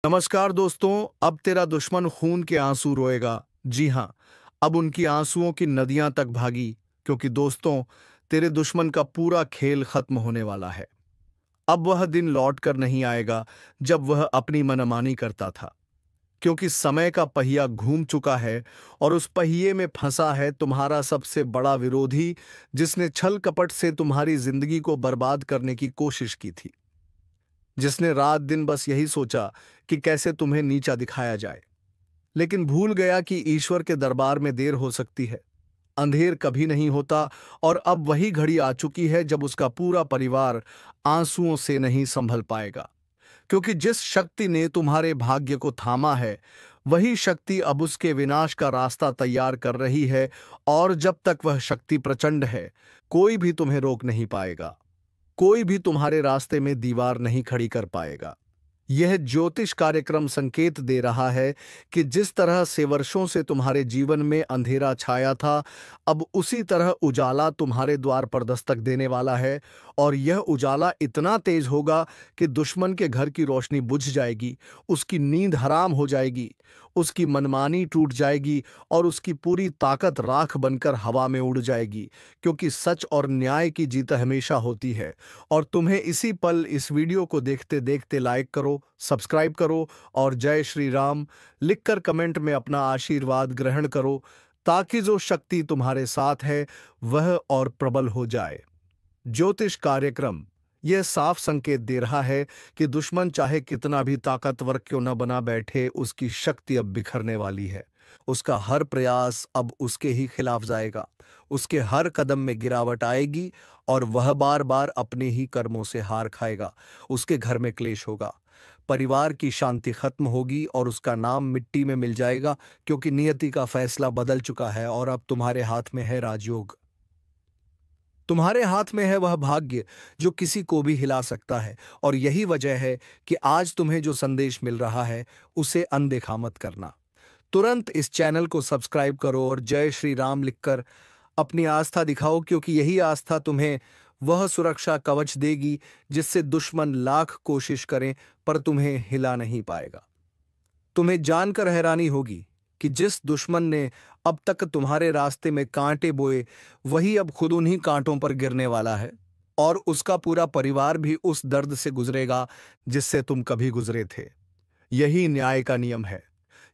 नमस्कार दोस्तों। अब तेरा दुश्मन खून के आंसू रोएगा। जी हाँ, अब उनकी आंसुओं की नदियां तक भागी, क्योंकि दोस्तों, तेरे दुश्मन का पूरा खेल खत्म होने वाला है। अब वह दिन लौट कर नहीं आएगा जब वह अपनी मनमानी करता था, क्योंकि समय का पहिया घूम चुका है और उस पहिए में फंसा है तुम्हारा सबसे बड़ा विरोधी, जिसने छल कपट से तुम्हारी जिंदगी को बर्बाद करने की कोशिश की थी, जिसने रात दिन बस यही सोचा कि कैसे तुम्हें नीचा दिखाया जाए, लेकिन भूल गया कि ईश्वर के दरबार में देर हो सकती है, अंधेर कभी नहीं होता। और अब वही घड़ी आ चुकी है जब उसका पूरा परिवार आंसुओं से नहीं संभल पाएगा, क्योंकि जिस शक्ति ने तुम्हारे भाग्य को थामा है, वही शक्ति अब उसके विनाश का रास्ता तैयार कर रही है। और जब तक वह शक्ति प्रचंड है, कोई भी तुम्हें रोक नहीं पाएगा, कोई भी तुम्हारे रास्ते में दीवार नहीं खड़ी कर पाएगा। यह ज्योतिष कार्यक्रम संकेत दे रहा है कि जिस तरह से वर्षों से तुम्हारे जीवन में अंधेरा छाया था, अब उसी तरह उजाला तुम्हारे द्वार पर दस्तक देने वाला है। और यह उजाला इतना तेज होगा कि दुश्मन के घर की रोशनी बुझ जाएगी, उसकी नींद हराम हो जाएगी, उसकी मनमानी टूट जाएगी और उसकी पूरी ताकत राख बनकर हवा में उड़ जाएगी, क्योंकि सच और न्याय की जीत हमेशा होती है। और तुम्हें इसी पल इस वीडियो को देखते देखते लाइक करो, सब्सक्राइब करो और जय श्री राम लिखकर कमेंट में अपना आशीर्वाद ग्रहण करो, ताकि जो शक्ति तुम्हारे साथ है वह और प्रबल हो जाए। ज्योतिष कार्यक्रम यह साफ संकेत दे रहा है कि दुश्मन चाहे कितना भी ताकतवर क्यों न बना बैठे, उसकी शक्ति अब बिखरने वाली है। उसका हर प्रयास अब उसके ही खिलाफ जाएगा, उसके हर कदम में गिरावट आएगी और वह बार बार अपने ही कर्मों से हार खाएगा। उसके घर में क्लेश होगा, परिवार की शांति खत्म होगी और उसका नाम मिट्टी में मिल जाएगा, क्योंकि नियति का फैसला बदल चुका है और अब तुम्हारे हाथ में है राजयोग। तुम्हारे हाथ में है वह भाग्य जो किसी को भी हिला सकता है। और यही वजह है कि आज तुम्हें जो संदेश मिल रहा है उसे अनदेखा मत करना। तुरंत इस चैनल को सब्सक्राइब करो और जय श्री राम लिखकर अपनी आस्था दिखाओ, क्योंकि यही आस्था तुम्हें वह सुरक्षा कवच देगी जिससे दुश्मन लाख कोशिश करें पर तुम्हें हिला नहीं पाएगा। तुम्हें जानकर हैरानी होगी कि जिस दुश्मन ने अब तक तुम्हारे रास्ते में कांटे बोए, वही अब खुद उन्हीं कांटों पर गिरने वाला है। और उसका पूरा परिवार भी उस दर्द से गुजरेगा जिससे तुम कभी गुजरे थे। यही न्याय का नियम है,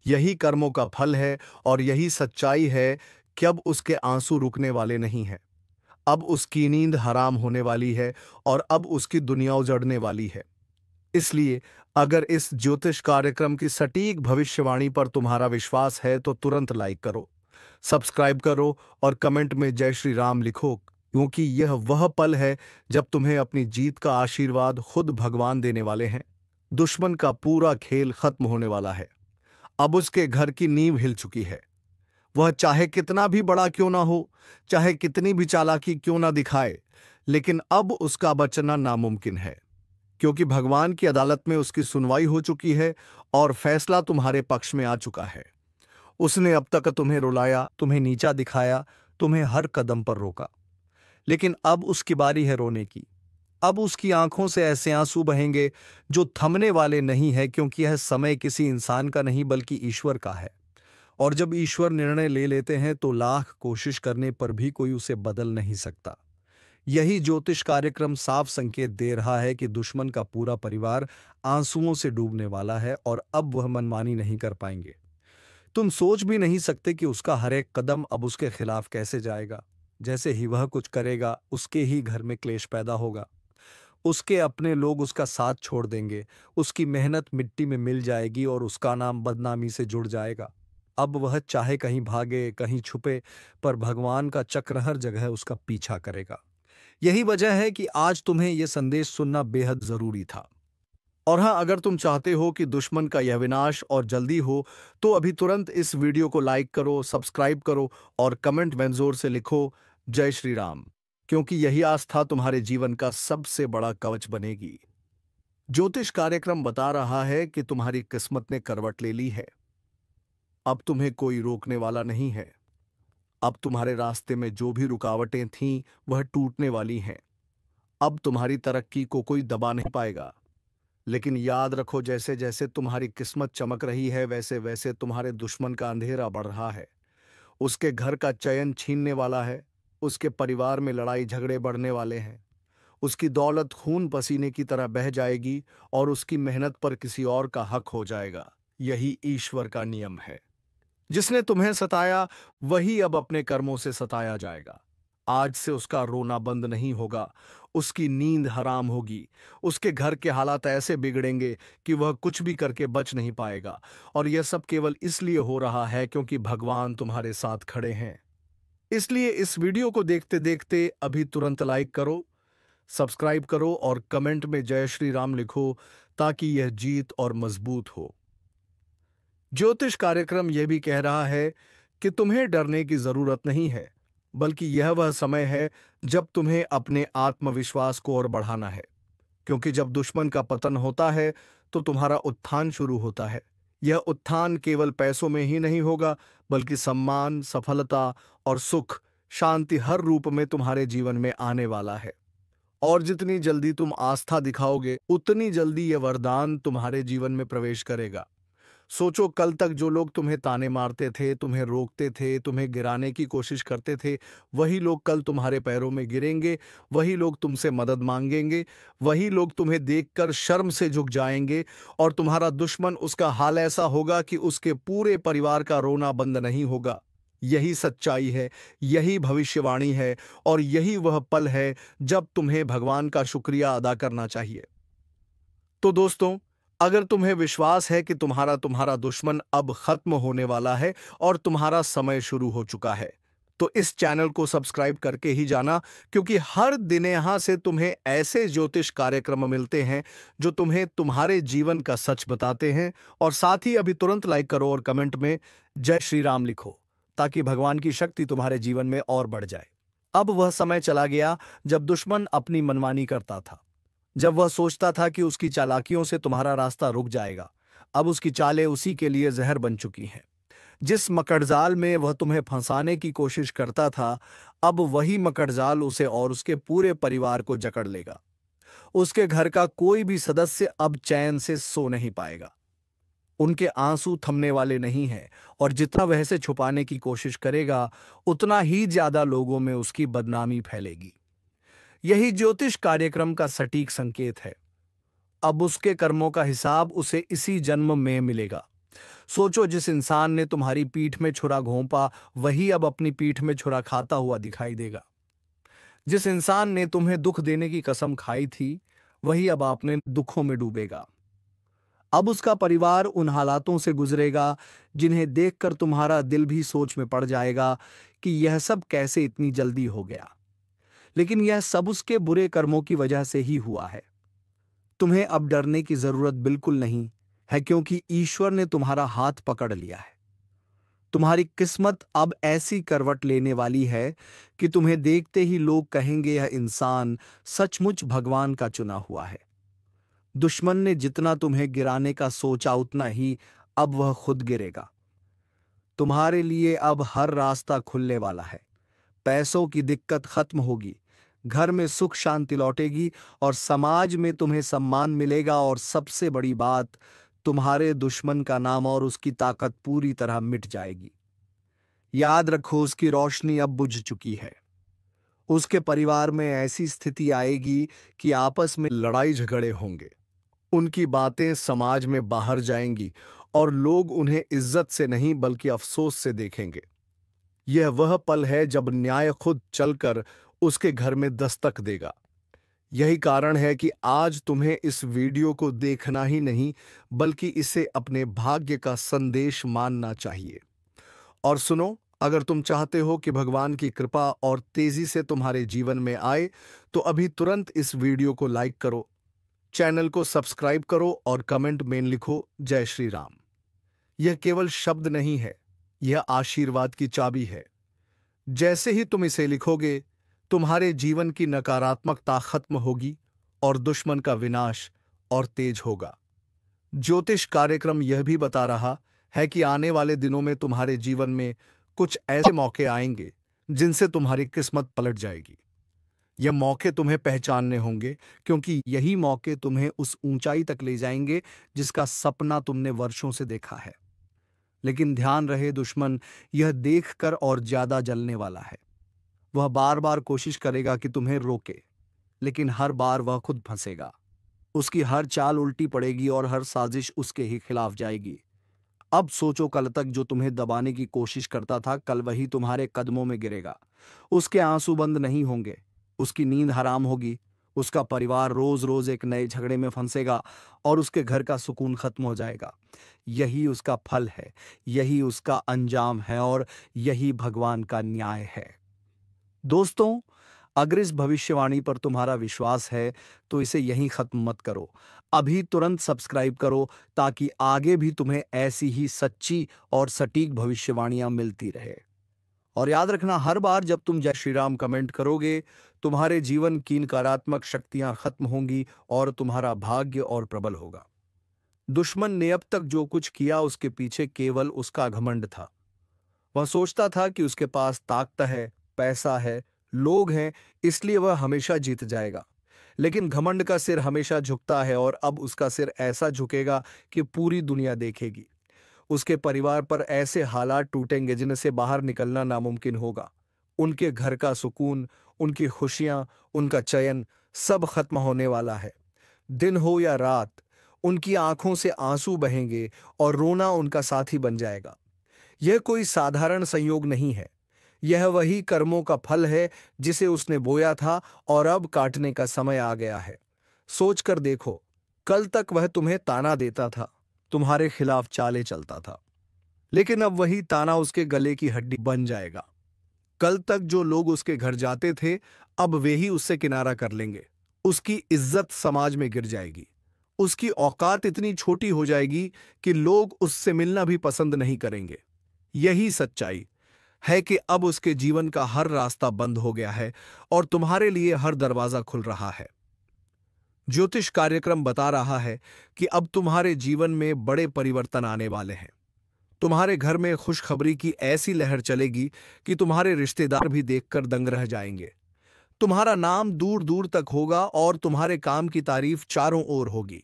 यही कर्मों का फल है और यही सच्चाई है कि अब उसके आंसू रुकने वाले नहीं हैं। अब उसकी नींद हराम होने वाली है और अब उसकी दुनिया उजड़ने वाली है। इसलिए अगर इस ज्योतिष कार्यक्रम की सटीक भविष्यवाणी पर तुम्हारा विश्वास है तो तुरंत लाइक करो, सब्सक्राइब करो और कमेंट में जय श्री राम लिखो, क्योंकि यह वह पल है जब तुम्हें अपनी जीत का आशीर्वाद खुद भगवान देने वाले हैं। दुश्मन का पूरा खेल खत्म होने वाला है। अब उसके घर की नींव हिल चुकी है। वह चाहे कितना भी बड़ा क्यों ना हो, चाहे कितनी भी चालाकी क्यों ना दिखाए, लेकिन अब उसका बचना नामुमकिन है, क्योंकि भगवान की अदालत में उसकी सुनवाई हो चुकी है और फैसला तुम्हारे पक्ष में आ चुका है। उसने अब तक तुम्हें रुलाया, तुम्हें नीचा दिखाया, तुम्हें हर कदम पर रोका, लेकिन अब उसकी बारी है रोने की। अब उसकी आंखों से ऐसे आंसू बहेंगे जो थमने वाले नहीं है, क्योंकि यह समय किसी इंसान का नहीं बल्कि ईश्वर का है। और जब ईश्वर निर्णय ले लेते हैं तो लाख कोशिश करने पर भी कोई उसे बदल नहीं सकता। यही ज्योतिष कार्यक्रम साफ संकेत दे रहा है कि दुश्मन का पूरा परिवार आंसुओं से डूबने वाला है और अब वह मनमानी नहीं कर पाएंगे। तुम सोच भी नहीं सकते कि उसका हर एक कदम अब उसके खिलाफ कैसे जाएगा। जैसे ही वह कुछ करेगा, उसके ही घर में क्लेश पैदा होगा, उसके अपने लोग उसका साथ छोड़ देंगे, उसकी मेहनत मिट्टी में मिल जाएगी और उसका नाम बदनामी से जुड़ जाएगा। अब वह चाहे कहीं भागे, कहीं छुपे, पर भगवान का चक्र हर जगह उसका पीछा करेगा। यही वजह है कि आज तुम्हें यह संदेश सुनना बेहद जरूरी था। और हाँ, अगर तुम चाहते हो कि दुश्मन का यह विनाश और जल्दी हो, तो अभी तुरंत इस वीडियो को लाइक करो, सब्सक्राइब करो और कमेंट में जोर से लिखो जय श्री राम, क्योंकि यही आस्था तुम्हारे जीवन का सबसे बड़ा कवच बनेगी। ज्योतिष कार्यक्रम बता रहा है कि तुम्हारी किस्मत ने करवट ले ली है। अब तुम्हें कोई रोकने वाला नहीं है। अब तुम्हारे रास्ते में जो भी रुकावटें थीं वह टूटने वाली हैं। अब तुम्हारी तरक्की को कोई दबा नहीं पाएगा। लेकिन याद रखो, जैसे जैसे तुम्हारी किस्मत चमक रही है वैसे वैसे तुम्हारे दुश्मन का अंधेरा बढ़ रहा है। उसके घर का चयन छीनने वाला है, उसके परिवार में लड़ाई झगड़े बढ़ने वाले हैं, उसकी दौलत खून पसीने की तरह बह जाएगी और उसकी मेहनत पर किसी और का हक हो जाएगा। यही ईश्वर का नियम है। जिसने तुम्हें सताया वही अब अपने कर्मों से सताया जाएगा। आज से उसका रोना बंद नहीं होगा, उसकी नींद हराम होगी, उसके घर के हालात ऐसे बिगड़ेंगे कि वह कुछ भी करके बच नहीं पाएगा। और यह सब केवल इसलिए हो रहा है क्योंकि भगवान तुम्हारे साथ खड़े हैं। इसलिए इस वीडियो को देखते देखते अभी तुरंत लाइक करो, सब्सक्राइब करो और कमेंट में जय श्री राम लिखो, ताकि यह जीत और मजबूत हो। ज्योतिष कार्यक्रम यह भी कह रहा है कि तुम्हें डरने की जरूरत नहीं है, बल्कि यह वह समय है जब तुम्हें अपने आत्मविश्वास को और बढ़ाना है। क्योंकि जब दुश्मन का पतन होता है तो तुम्हारा उत्थान शुरू होता है। यह उत्थान केवल पैसों में ही नहीं होगा, बल्कि सम्मान, सफलता और सुख, शांति हर रूप में तुम्हारे जीवन में आने वाला है। और जितनी जल्दी तुम आस्था दिखाओगे, उतनी जल्दी यह वरदान तुम्हारे जीवन में प्रवेश करेगा। सोचो, कल तक जो लोग तुम्हें ताने मारते थे, तुम्हें रोकते थे, तुम्हें गिराने की कोशिश करते थे, वही लोग कल तुम्हारे पैरों में गिरेंगे, वही लोग तुमसे मदद मांगेंगे, वही लोग तुम्हें देखकर शर्म से झुक जाएंगे। और तुम्हारा दुश्मन, उसका हाल ऐसा होगा कि उसके पूरे परिवार का रोना बंद नहीं होगा। यही सच्चाई है, यही भविष्यवाणी है, और यही वह पल है जब तुम्हें भगवान का शुक्रिया अदा करना चाहिए। तो दोस्तों, अगर तुम्हें विश्वास है कि तुम्हारा दुश्मन अब खत्म होने वाला है और तुम्हारा समय शुरू हो चुका है, तो इस चैनल को सब्सक्राइब करके ही जाना, क्योंकि हर दिन यहां से तुम्हें ऐसे ज्योतिष कार्यक्रम मिलते हैं जो तुम्हें तुम्हारे जीवन का सच बताते हैं। और साथ ही अभी तुरंत लाइक करो और कमेंट में जय श्री राम लिखो, ताकि भगवान की शक्ति तुम्हारे जीवन में और बढ़ जाए। अब वह समय चला गया जब दुश्मन अपनी मनमानी करता था, जब वह सोचता था कि उसकी चालाकियों से तुम्हारा रास्ता रुक जाएगा। अब उसकी चालें उसी के लिए जहर बन चुकी हैं। जिस मकड़जाल में वह तुम्हें फंसाने की कोशिश करता था, अब वही मकड़जाल उसे और उसके पूरे परिवार को जकड़ लेगा। उसके घर का कोई भी सदस्य अब चैन से सो नहीं पाएगा। उनके आंसू थमने वाले नहीं हैं, और जितना वह से छुपाने की कोशिश करेगा, उतना ही ज्यादा लोगों में उसकी बदनामी फैलेगी। यही ज्योतिष कार्यक्रम का सटीक संकेत है। अब उसके कर्मों का हिसाब उसे इसी जन्म में मिलेगा। सोचो, जिस इंसान ने तुम्हारी पीठ में छुरा घोंपा, वही अब अपनी पीठ में छुरा खाता हुआ दिखाई देगा। जिस इंसान ने तुम्हें दुख देने की कसम खाई थी, वही अब अपने दुखों में डूबेगा। अब उसका परिवार उन हालातों से गुजरेगा जिन्हें देखकर तुम्हारा दिल भी सोच में पड़ जाएगा कि यह सब कैसे इतनी जल्दी हो गया। लेकिन यह सब उसके बुरे कर्मों की वजह से ही हुआ है। तुम्हें अब डरने की जरूरत बिल्कुल नहीं है, क्योंकि ईश्वर ने तुम्हारा हाथ पकड़ लिया है। तुम्हारी किस्मत अब ऐसी करवट लेने वाली है कि तुम्हें देखते ही लोग कहेंगे, यह इंसान सचमुच भगवान का चुना हुआ है। दुश्मन ने जितना तुम्हें गिराने का सोचा, उतना ही अब वह खुद गिरेगा। तुम्हारे लिए अब हर रास्ता खुलने वाला है। पैसों की दिक्कत खत्म होगी, घर में सुख शांति लौटेगी, और समाज में तुम्हें सम्मान मिलेगा। और सबसे बड़ी बात, तुम्हारे दुश्मन का नाम और उसकी ताकत पूरी तरह मिट जाएगी। याद रखो, उसकी रोशनी अब बुझ चुकी है। उसके परिवार में ऐसी स्थिति आएगी कि आपस में लड़ाई झगड़े होंगे। उनकी बातें समाज में बाहर जाएंगी और लोग उन्हें इज्जत से नहीं बल्कि अफसोस से देखेंगे। यह वह पल है जब न्याय खुद चलकर उसके घर में दस्तक देगा। यही कारण है कि आज तुम्हें इस वीडियो को देखना ही नहीं, बल्कि इसे अपने भाग्य का संदेश मानना चाहिए। और सुनो, अगर तुम चाहते हो कि भगवान की कृपा और तेजी से तुम्हारे जीवन में आए, तो अभी तुरंत इस वीडियो को लाइक करो, चैनल को सब्सक्राइब करो और कमेंट में लिखो जय श्री राम। यह केवल शब्द नहीं है, यह आशीर्वाद की चाबी है। जैसे ही तुम इसे लिखोगे, तुम्हारे जीवन की नकारात्मकता खत्म होगी और दुश्मन का विनाश और तेज होगा। ज्योतिष कार्यक्रम यह भी बता रहा है कि आने वाले दिनों में तुम्हारे जीवन में कुछ ऐसे मौके आएंगे जिनसे तुम्हारी किस्मत पलट जाएगी। यह मौके तुम्हें पहचानने होंगे, क्योंकि यही मौके तुम्हें उस ऊंचाई तक ले जाएंगे जिसका सपना तुमने वर्षों से देखा है। लेकिन ध्यान रहे दुश्मन यह देखकर और ज्यादा जलने वाला है। वह बार बार कोशिश करेगा कि तुम्हें रोके, लेकिन हर बार वह खुद फंसेगा। उसकी हर चाल उल्टी पड़ेगी और हर साजिश उसके ही खिलाफ जाएगी। अब सोचो, कल तक जो तुम्हें दबाने की कोशिश करता था, कल वही तुम्हारे कदमों में गिरेगा। उसके आंसू बंद नहीं होंगे, उसकी नींद हराम होगी, उसका परिवार रोज रोज एक नए झगड़े में फंसेगा और उसके घर का सुकून खत्म हो जाएगा। यही उसका फल है, यही उसका अंजाम है और यही भगवान का न्याय है। दोस्तों, अगर इस भविष्यवाणी पर तुम्हारा विश्वास है तो इसे यहीं खत्म मत करो। अभी तुरंत सब्सक्राइब करो ताकि आगे भी तुम्हें ऐसी ही सच्ची और सटीक भविष्यवाणियां मिलती रहे। और याद रखना, हर बार जब तुम जय श्री राम कमेंट करोगे, तुम्हारे जीवन की नकारात्मक शक्तियां खत्म होंगी और तुम्हारा भाग्य और प्रबल होगा। दुश्मन ने अब तक जो कुछ किया उसके पीछे केवल उसका घमंड था। वह सोचता था कि उसके पास ताकत है, पैसा है, लोग हैं, इसलिए वह हमेशा जीत जाएगा। लेकिन घमंड का सिर हमेशा झुकता है और अब उसका सिर ऐसा झुकेगा कि पूरी दुनिया देखेगी। उसके परिवार पर ऐसे हालात टूटेंगे जिनसे बाहर निकलना नामुमकिन होगा। उनके घर का सुकून, उनकी खुशियां, उनका चयन सब खत्म होने वाला है। दिन हो या रात, उनकी आंखों से आंसू बहेंगे और रोना उनका साथी बन जाएगा। यह कोई साधारण संयोग नहीं है, यह वही कर्मों का फल है जिसे उसने बोया था और अब काटने का समय आ गया है। सोचकर देखो, कल तक वह तुम्हें ताना देता था, तुम्हारे खिलाफ चालें चलता था, लेकिन अब वही ताना उसके गले की हड्डी बन जाएगा। कल तक जो लोग उसके घर जाते थे, अब वे ही उससे किनारा कर लेंगे। उसकी इज्जत समाज में गिर जाएगी। उसकी औकात इतनी छोटी हो जाएगी कि लोग उससे मिलना भी पसंद नहीं करेंगे। यही सच्चाई है कि अब उसके जीवन का हर रास्ता बंद हो गया है और तुम्हारे लिए हर दरवाजा खुल रहा है। ज्योतिष कार्यक्रम बता रहा है कि अब तुम्हारे जीवन में बड़े परिवर्तन आने वाले हैं। तुम्हारे घर में खुशखबरी की ऐसी लहर चलेगी कि तुम्हारे रिश्तेदार भी देखकर दंग रह जाएंगे। तुम्हारा नाम दूर दूर तक होगा और तुम्हारे काम की तारीफ चारों ओर होगी।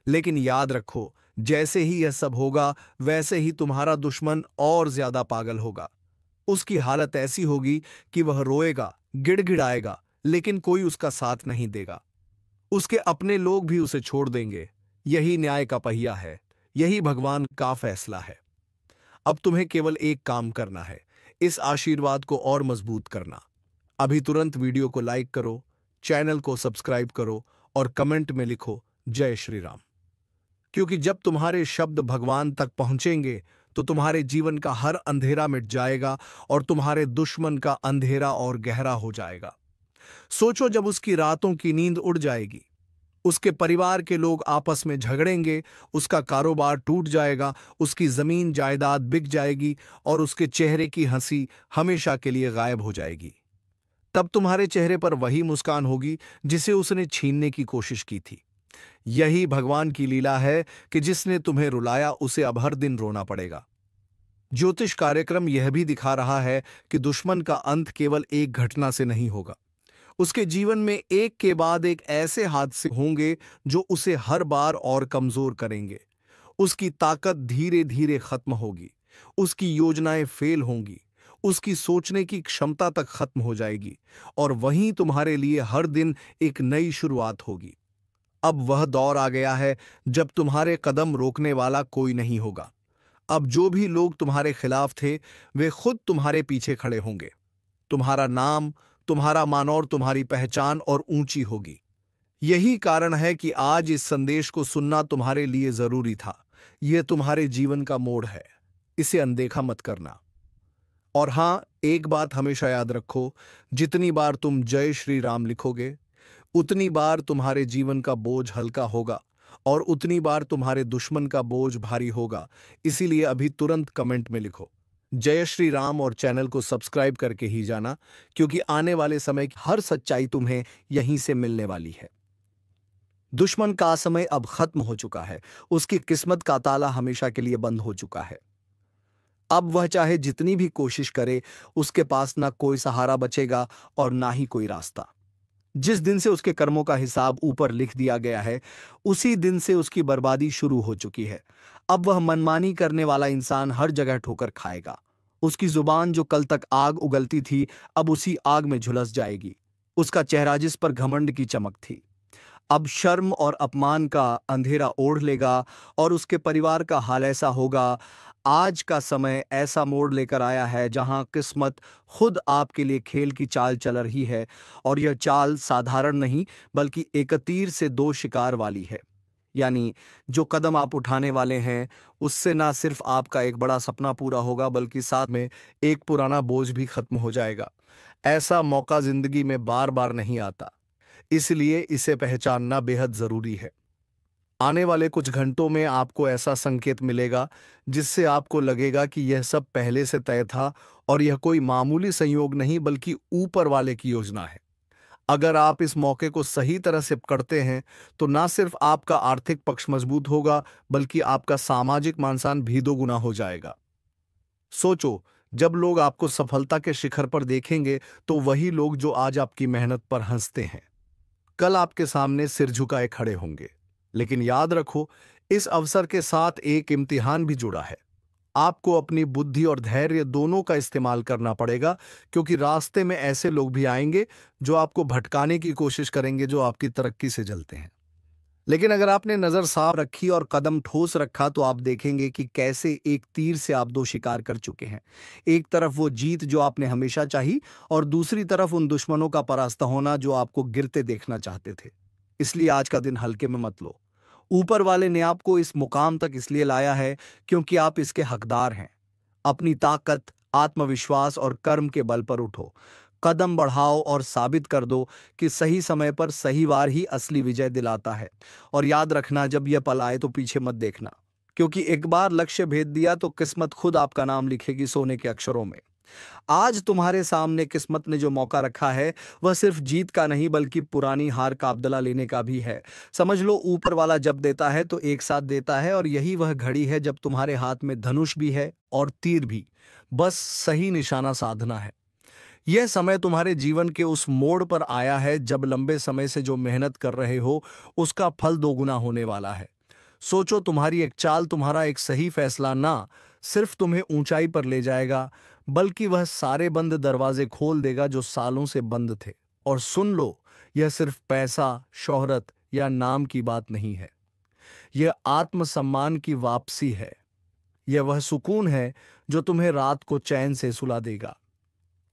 लेकिन याद रखो, जैसे ही यह सब होगा, वैसे ही तुम्हारा दुश्मन और ज्यादा पागल होगा। उसकी हालत ऐसी होगी कि वह रोएगा, गिड़गिड़ाएगा, लेकिन कोई उसका साथ नहीं देगा। उसके अपने लोग भी उसे छोड़ देंगे। यही न्याय का पहिया है, यही भगवान का फैसला है। अब तुम्हें केवल एक काम करना है, इस आशीर्वाद को और मजबूत करना। अभी तुरंत वीडियो को लाइक करो, चैनल को सब्सक्राइब करो और कमेंट में लिखो जय श्री राम। क्योंकि जब तुम्हारे शब्द भगवान तक पहुंचेंगे तो तुम्हारे जीवन का हर अंधेरा मिट जाएगा और तुम्हारे दुश्मन का अंधेरा और गहरा हो जाएगा। सोचो, जब उसकी रातों की नींद उड़ जाएगी, उसके परिवार के लोग आपस में झगड़ेंगे, उसका कारोबार टूट जाएगा, उसकी जमीन जायदाद बिक जाएगी और उसके चेहरे की हंसी हमेशा के लिए गायब हो जाएगी। तब तुम्हारे चेहरे पर वही मुस्कान होगी जिसे उसने छीनने की कोशिश की थी। यही भगवान की लीला है कि जिसने तुम्हें रुलाया उसे अब हर दिन रोना पड़ेगा। ज्योतिष कार्यक्रम यह भी दिखा रहा है कि दुश्मन का अंत केवल एक घटना से नहीं होगा। उसके जीवन में एक के बाद एक ऐसे हादसे होंगे जो उसे हर बार और कमजोर करेंगे। उसकी ताकत धीरे धीरे खत्म होगी, उसकी योजनाएं फेल होंगी, उसकी सोचने की क्षमता तक खत्म हो जाएगी और वहीं तुम्हारे लिए हर दिन एक नई शुरुआत होगी। अब वह दौर आ गया है जब तुम्हारे कदम रोकने वाला कोई नहीं होगा। अब जो भी लोग तुम्हारे खिलाफ थे, वे खुद तुम्हारे पीछे खड़े होंगे। तुम्हारा नाम, तुम्हारा मान और तुम्हारी पहचान और ऊंची होगी। यही कारण है कि आज इस संदेश को सुनना तुम्हारे लिए जरूरी था। यह तुम्हारे जीवन का मोड़ है, इसे अनदेखा मत करना। और हां, एक बात हमेशा याद रखो, जितनी बार तुम जय श्री राम लिखोगे, उतनी बार तुम्हारे जीवन का बोझ हल्का होगा और उतनी बार तुम्हारे दुश्मन का बोझ भारी होगा। इसीलिए अभी तुरंत कमेंट में लिखो जय श्री राम और चैनल को सब्सक्राइब करके ही जाना, क्योंकि आने वाले समय की हर सच्चाई तुम्हें यहीं से मिलने वाली है। दुश्मन का समय अब खत्म हो चुका है, उसकी किस्मत का ताला हमेशा के लिए बंद हो चुका है। अब वह चाहे जितनी भी कोशिश करे, उसके पास ना कोई सहारा बचेगा और ना ही कोई रास्ता। जिस दिन से उसके कर्मों का हिसाब ऊपर लिख दिया गया है, उसी दिन से उसकी बर्बादी शुरू हो चुकी है। अब वह मनमानी करने वाला इंसान हर जगह ठोकर खाएगा। उसकी जुबान जो कल तक आग उगलती थी, अब उसी आग में झुलस जाएगी। उसका चेहरा जिस पर घमंड की चमक थी, अब शर्म और अपमान का अंधेरा ओढ़ लेगा। और उसके परिवार का हाल ऐसा होगा। आज का समय ऐसा मोड़ लेकर आया है जहां किस्मत खुद आपके लिए खेल की चाल चल रही है। और यह चाल साधारण नहीं, बल्कि एक तीर से दो शिकार वाली है। यानी जो कदम आप उठाने वाले हैं, उससे ना सिर्फ आपका एक बड़ा सपना पूरा होगा, बल्कि साथ में एक पुराना बोझ भी खत्म हो जाएगा। ऐसा मौका जिंदगी में बार बार नहीं आता, इसलिए इसे पहचानना बेहद जरूरी है। आने वाले कुछ घंटों में आपको ऐसा संकेत मिलेगा जिससे आपको लगेगा कि यह सब पहले से तय था और यह कोई मामूली संयोग नहीं, बल्कि ऊपर वाले की योजना है। अगर आप इस मौके को सही तरह से पकड़ते हैं तो ना सिर्फ आपका आर्थिक पक्ष मजबूत होगा, बल्कि आपका सामाजिक मान-सम्मान भी दोगुना हो जाएगा। सोचो, जब लोग आपको सफलता के शिखर पर देखेंगे, तो वही लोग जो आज आपकी मेहनत पर हंसते हैं, कल आपके सामने सिर झुकाए खड़े होंगे। लेकिन याद रखो, इस अवसर के साथ एक इम्तिहान भी जुड़ा है। आपको अपनी बुद्धि और धैर्य दोनों का इस्तेमाल करना पड़ेगा, क्योंकि रास्ते में ऐसे लोग भी आएंगे जो आपको भटकाने की कोशिश करेंगे, जो आपकी तरक्की से जलते हैं। लेकिन अगर आपने नजर साफ रखी और कदम ठोस रखा, तो आप देखेंगे कि कैसे एक तीर से आप दो शिकार कर चुके हैं। एक तरफ वो जीत जो आपने हमेशा चाही, और दूसरी तरफ उन दुश्मनों का परास्त होना जो आपको गिरते देखना चाहते थे। इसलिए आज का दिन हल्के में मत लो। ऊपर वाले ने आपको इस मुकाम तक इसलिए लाया है क्योंकि आप इसके हकदार हैं। अपनी ताकत, आत्मविश्वास और कर्म के बल पर उठो, कदम बढ़ाओ और साबित कर दो कि सही समय पर सही वार ही असली विजय दिलाता है। और याद रखना, जब यह पल आए तो पीछे मत देखना, क्योंकि एक बार लक्ष्य भेद दिया तो किस्मत खुद आपका नाम लिखेगी सोने के अक्षरों में। आज तुम्हारे सामने किस्मत ने जो मौका रखा है, वह सिर्फ जीत का नहीं, बल्कि पुरानी हार का बदला लेने का भी है। समझ लो, ऊपर वाला जब देता है तो एक साथ देता है, और यही वह घड़ी है जब तुम्हारे हाथ में धनुष भी है और तीर भी। बस सही निशाना साधना है। यह समय तुम्हारे जीवन के उस मोड़ पर आया है जब लंबे समय से जो मेहनत कर रहे हो, उसका फल दोगुना होने वाला है। सोचो, तुम्हारी एक चाल, तुम्हारा एक सही फैसला ना सिर्फ तुम्हें ऊंचाई पर ले जाएगा, बल्कि वह सारे बंद दरवाजे खोल देगा जो सालों से बंद थे। और सुन लो, यह सिर्फ पैसा, शोहरत या नाम की बात नहीं है। यह आत्मसम्मान की वापसी है। यह वह सुकून है जो तुम्हें रात को चैन से सुला देगा,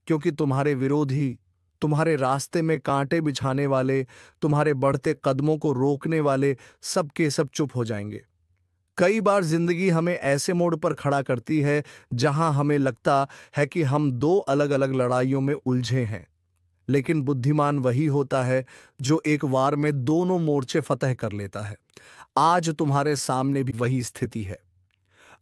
क्योंकि तुम्हारे विरोधी, तुम्हारे रास्ते में कांटे बिछाने वाले, तुम्हारे बढ़ते कदमों को रोकने वाले, सब के सब चुप हो जाएंगे। कई बार जिंदगी हमें ऐसे मोड़ पर खड़ा करती है जहां हमें लगता है कि हम दो अलग अलग लड़ाइयों में उलझे हैं। लेकिन बुद्धिमान वही होता है जो एक वार में दोनों मोर्चे फतह कर लेता है। आज तुम्हारे सामने भी वही स्थिति है।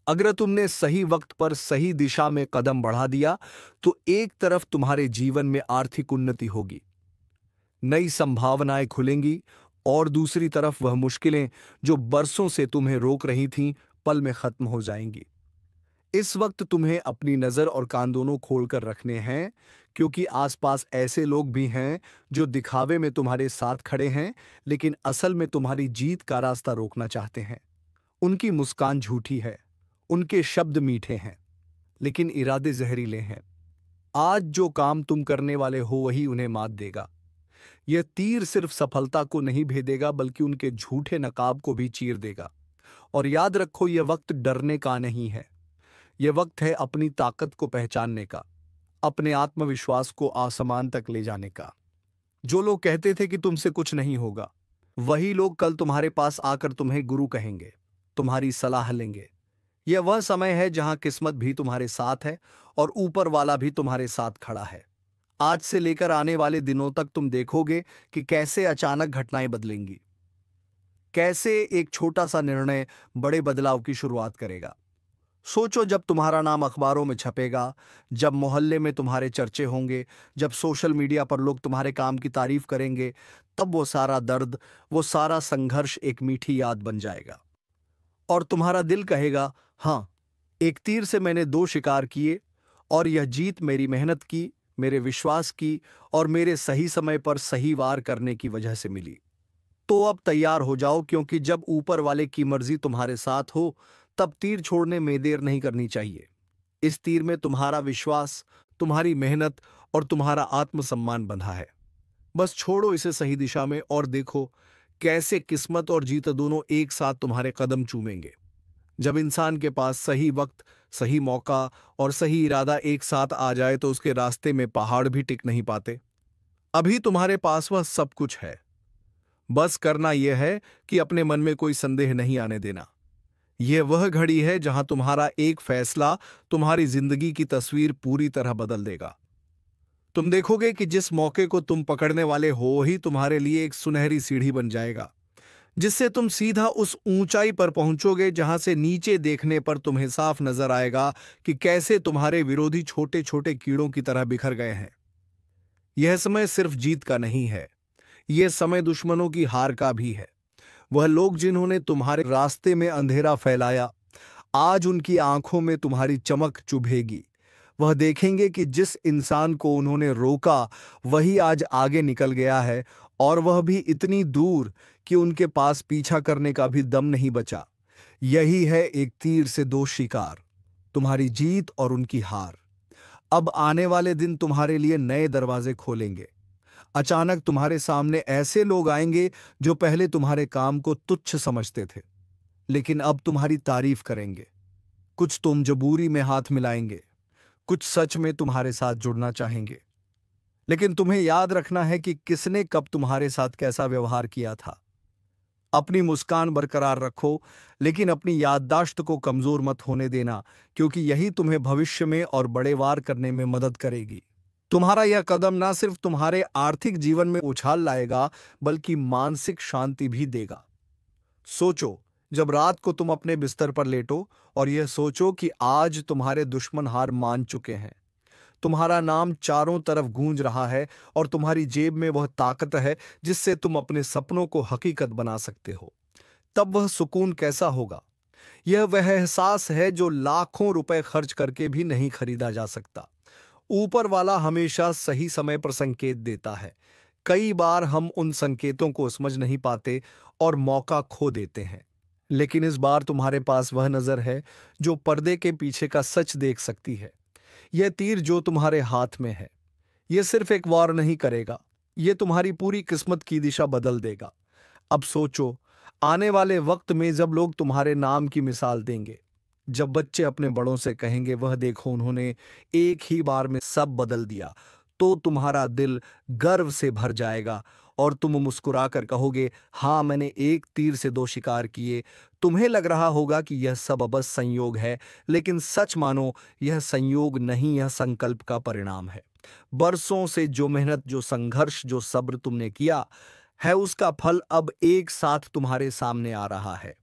अगर तुमने सही वक्त पर सही दिशा में कदम बढ़ा दिया, तो एक तरफ तुम्हारे जीवन में आर्थिक उन्नति होगी, नई संभावनाएं खुलेंगी, और दूसरी तरफ वह मुश्किलें जो बरसों से तुम्हें रोक रही थीं, पल में खत्म हो जाएंगी। इस वक्त तुम्हें अपनी नजर और कान दोनों खोलकर रखने हैं, क्योंकि आसपास ऐसे लोग भी हैं जो दिखावे में तुम्हारे साथ खड़े हैं, लेकिन असल में तुम्हारी जीत का रास्ता रोकना चाहते हैं। उनकी मुस्कान झूठी है, उनके शब्द मीठे हैं, लेकिन इरादे जहरीले हैं। आज जो काम तुम करने वाले हो, वही उन्हें मात देगा। यह तीर सिर्फ सफलता को नहीं भेदेगा, बल्कि उनके झूठे नकाब को भी चीर देगा। और याद रखो, यह वक्त डरने का नहीं है। यह वक्त है अपनी ताकत को पहचानने का, अपने आत्मविश्वास को आसमान तक ले जाने का। जो लोग कहते थे कि तुमसे कुछ नहीं होगा, वही लोग कल तुम्हारे पास आकर तुम्हें गुरु कहेंगे, तुम्हारी सलाह लेंगे। यह वह समय है जहां किस्मत भी तुम्हारे साथ है और ऊपर वाला भी तुम्हारे साथ खड़ा है। आज से लेकर आने वाले दिनों तक तुम देखोगे कि कैसे अचानक घटनाएं बदलेंगी, कैसे एक छोटा सा निर्णय बड़े बदलाव की शुरुआत करेगा। सोचो, जब तुम्हारा नाम अखबारों में छपेगा, जब मोहल्ले में तुम्हारे चर्चे होंगे, जब सोशल मीडिया पर लोग तुम्हारे काम की तारीफ करेंगे, तब वो सारा दर्द, वो सारा संघर्ष एक मीठी याद बन जाएगा। और तुम्हारा दिल कहेगा, हाँ, एक तीर से मैंने दो शिकार किए, और यह जीत मेरी मेहनत की, मेरे विश्वास की और मेरे सही समय पर सही वार करने की वजह से मिली। तो अब तैयार हो जाओ, क्योंकि जब ऊपर वाले की मर्जी तुम्हारे साथ हो तब तीर छोड़ने में देर नहीं करनी चाहिए। इस तीर में तुम्हारा विश्वास, तुम्हारी मेहनत और तुम्हारा आत्मसम्मान बंधा है। बस छोड़ो इसे सही दिशा में और देखो कैसे किस्मत और जीत दोनों एक साथ तुम्हारे कदम चूमेंगे। जब इंसान के पास सही वक्त, सही मौका और सही इरादा एक साथ आ जाए तो उसके रास्ते में पहाड़ भी टिक नहीं पाते। अभी तुम्हारे पास वह सब कुछ है। बस करना यह है कि अपने मन में कोई संदेह नहीं आने देना। यह वह घड़ी है जहां तुम्हारा एक फैसला तुम्हारी जिंदगी की तस्वीर पूरी तरह बदल देगा। तुम देखोगे कि जिस मौके को तुम पकड़ने वाले हो ही तुम्हारे लिए एक सुनहरी सीढ़ी बन जाएगा, जिससे तुम सीधा उस ऊंचाई पर पहुंचोगे जहां से नीचे देखने पर तुम्हें साफ नजर आएगा कि कैसे तुम्हारे विरोधी छोटे छोटे कीड़ों की तरह बिखर गए हैं। यह समय सिर्फ जीत का नहीं है, यह समय दुश्मनों की हार का भी है। वह लोग जिन्होंने तुम्हारे रास्ते में अंधेरा फैलाया, आज उनकी आंखों में तुम्हारी चमक चुभेगी। वह देखेंगे कि जिस इंसान को उन्होंने रोका वही आज आगे निकल गया है, और वह भी इतनी दूर कि उनके पास पीछा करने का भी दम नहीं बचा। यही है एक तीर से दो शिकार, तुम्हारी जीत और उनकी हार। अब आने वाले दिन तुम्हारे लिए नए दरवाजे खोलेंगे। अचानक तुम्हारे सामने ऐसे लोग आएंगे जो पहले तुम्हारे काम को तुच्छ समझते थे, लेकिन अब तुम्हारी तारीफ करेंगे। कुछ तुम जो बुरी में हाथ मिलाएंगे, कुछ सच में तुम्हारे साथ जुड़ना चाहेंगे। लेकिन तुम्हें याद रखना है कि किसने कब तुम्हारे साथ कैसा व्यवहार किया था। अपनी मुस्कान बरकरार रखो, लेकिन अपनी याददाश्त को कमजोर मत होने देना, क्योंकि यही तुम्हें भविष्य में और बड़े वार करने में मदद करेगी। तुम्हारा यह कदम ना सिर्फ तुम्हारे आर्थिक जीवन में उछाल लाएगा, बल्कि मानसिक शांति भी देगा। सोचो, जब रात को तुम अपने बिस्तर पर लेटो और यह सोचो कि आज तुम्हारे दुश्मन हार मान चुके हैं, तुम्हारा नाम चारों तरफ गूंज रहा है और तुम्हारी जेब में वह ताकत है जिससे तुम अपने सपनों को हकीकत बना सकते हो, तब वह सुकून कैसा होगा। यह वह एहसास है जो लाखों रुपए खर्च करके भी नहीं खरीदा जा सकता। ऊपर वाला हमेशा सही समय पर संकेत देता है। कई बार हम उन संकेतों को समझ नहीं पाते और मौका खो देते हैं, लेकिन इस बार तुम्हारे पास वह नजर है जो पर्दे के पीछे का सच देख सकती है। यह तीर जो तुम्हारे हाथ में है, यह सिर्फ एक वार नहीं करेगा, यह तुम्हारी पूरी किस्मत की दिशा बदल देगा। अब सोचो, आने वाले वक्त में जब लोग तुम्हारे नाम की मिसाल देंगे, जब बच्चे अपने बड़ों से कहेंगे वह देखो उन्होंने एक ही बार में सब बदल दिया, तो तुम्हारा दिल गर्व से भर जाएगा और तुम मुस्कुराकर कहोगे, हाँ, मैंने एक तीर से दो शिकार किए। तुम्हें लग रहा होगा कि यह सब बस संयोग है, लेकिन सच मानो यह संयोग नहीं, यह संकल्प का परिणाम है। बरसों से जो मेहनत, जो संघर्ष, जो सब्र तुमने किया है, उसका फल अब एक साथ तुम्हारे सामने आ रहा है।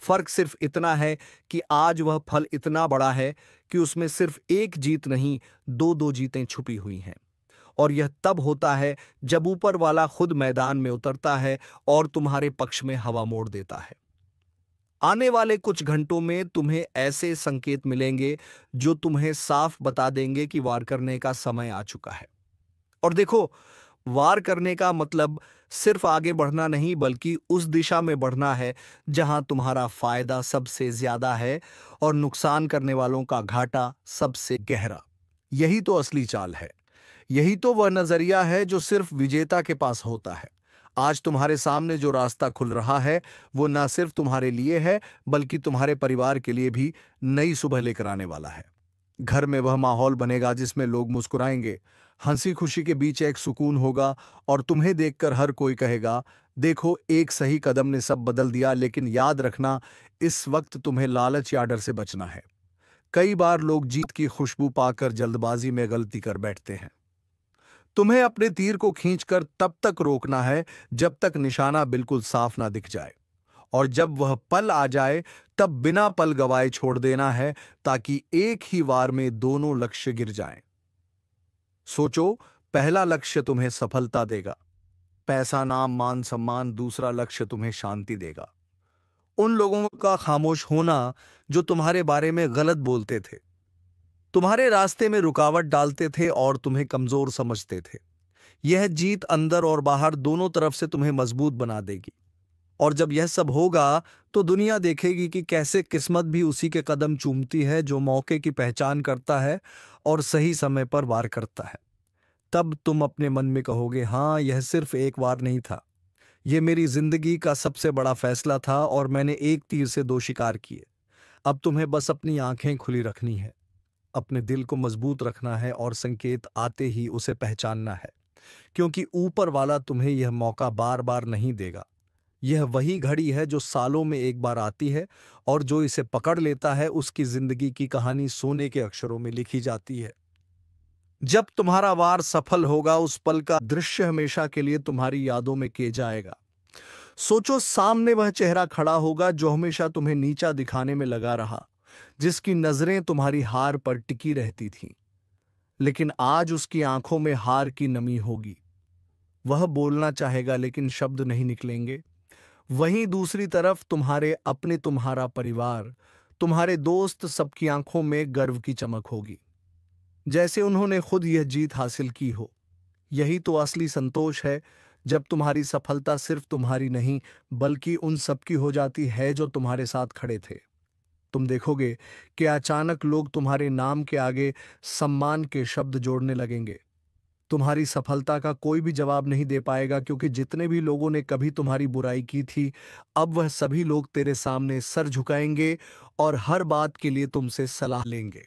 फर्क सिर्फ इतना है कि आज वह फल इतना बड़ा है कि उसमें सिर्फ एक जीत नहीं, दो दो जीतें छुपी हुई हैं। और यह तब होता है जब ऊपर वाला खुद मैदान में उतरता है और तुम्हारे पक्ष में हवा मोड़ देता है। आने वाले कुछ घंटों में तुम्हें ऐसे संकेत मिलेंगे जो तुम्हें साफ बता देंगे कि वार करने का समय आ चुका है। और देखो, वार करने का मतलब सिर्फ आगे बढ़ना नहीं, बल्कि उस दिशा में बढ़ना है जहां तुम्हारा फायदा सबसे ज्यादा है और नुकसान करने वालों का घाटा सबसे गहरा। यही तो असली चाल है, यही तो वह नजरिया है जो सिर्फ विजेता के पास होता है। आज तुम्हारे सामने जो रास्ता खुल रहा है वो न सिर्फ तुम्हारे लिए है, बल्कि तुम्हारे परिवार के लिए भी नई सुबह लेकर आने वाला है। घर में वह माहौल बनेगा जिसमें लोग मुस्कुराएंगे, हंसी खुशी के बीच एक सुकून होगा और तुम्हें देखकर हर कोई कहेगा, देखो, एक सही कदम ने सब बदल दिया। लेकिन याद रखना, इस वक्त तुम्हें लालच या डर से बचना है। कई बार लोग जीत की खुशबू पाकर जल्दबाजी में गलती कर बैठते हैं। तुम्हें अपने तीर को खींचकर तब तक रोकना है जब तक निशाना बिल्कुल साफ ना दिख जाए, और जब वह पल आ जाए तब बिना पल गवाए छोड़ देना है, ताकि एक ही वार में दोनों लक्ष्य गिर जाएं। सोचो, पहला लक्ष्य तुम्हें सफलता देगा, पैसा, नाम, मान, सम्मान। दूसरा लक्ष्य तुम्हें शांति देगा, उन लोगों का खामोश होना जो तुम्हारे बारे में गलत बोलते थे। तुम्हारे रास्ते में रुकावट डालते थे और तुम्हें कमजोर समझते थे। यह जीत अंदर और बाहर दोनों तरफ से तुम्हें मजबूत बना देगी। और जब यह सब होगा तो दुनिया देखेगी कि कैसे किस्मत भी उसी के कदम चूमती है जो मौके की पहचान करता है और सही समय पर वार करता है। तब तुम अपने मन में कहोगे, हाँ, यह सिर्फ एक वार नहीं था, यह मेरी जिंदगी का सबसे बड़ा फैसला था और मैंने एक तीर से 2 शिकार किए। अब तुम्हें बस अपनी आंखें खुली रखनी है, अपने दिल को मजबूत रखना है और संकेत आते ही उसे पहचानना है, क्योंकि ऊपर वाला तुम्हें यह मौका बार बार नहीं देगा। यह वही घड़ी है जो सालों में एक बार आती है और जो इसे पकड़ लेता है उसकी जिंदगी की कहानी सोने के अक्षरों में लिखी जाती है। जब तुम्हारा वार सफल होगा उस पल का दृश्य हमेशा के लिए तुम्हारी यादों में किए जाएगा। सोचो, सामने वह चेहरा खड़ा होगा जो हमेशा तुम्हें नीचा दिखाने में लगा रहा, जिसकी नजरें तुम्हारी हार पर टिकी रहती थीं, लेकिन आज उसकी आंखों में हार की नमी होगी। वह बोलना चाहेगा लेकिन शब्द नहीं निकलेंगे। वहीं दूसरी तरफ तुम्हारे अपने, तुम्हारा परिवार, तुम्हारे दोस्त, सबकी आंखों में गर्व की चमक होगी, जैसे उन्होंने खुद यह जीत हासिल की हो। यही तो असली संतोष है, जब तुम्हारी सफलता सिर्फ तुम्हारी नहीं बल्कि उन सबकी हो जाती है जो तुम्हारे साथ खड़े थे। तुम देखोगे कि अचानक लोग तुम्हारे नाम के आगे सम्मान के शब्द जोड़ने लगेंगे। तुम्हारी सफलता का कोई भी जवाब नहीं दे पाएगा, क्योंकि जितने भी लोगों ने कभी तुम्हारी बुराई की थी, अब वह सभी लोग तेरे सामने सर झुकाएंगे और हर बात के लिए तुमसे सलाह लेंगे।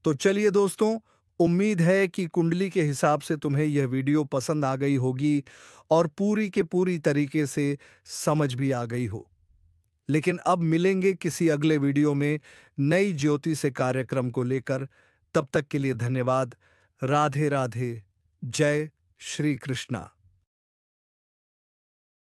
तो चलिए दोस्तों, उम्मीद है कि कुंडली के हिसाब से तुम्हें यह वीडियो पसंद आ गई होगी और पूरी के पूरी तरीके से समझ भी आ गई हो। लेकिन अब मिलेंगे किसी अगले वीडियो में नई ज्योति से कार्यक्रम को लेकर। तब तक के लिए धन्यवाद। राधे राधे। जय श्री कृष्णा।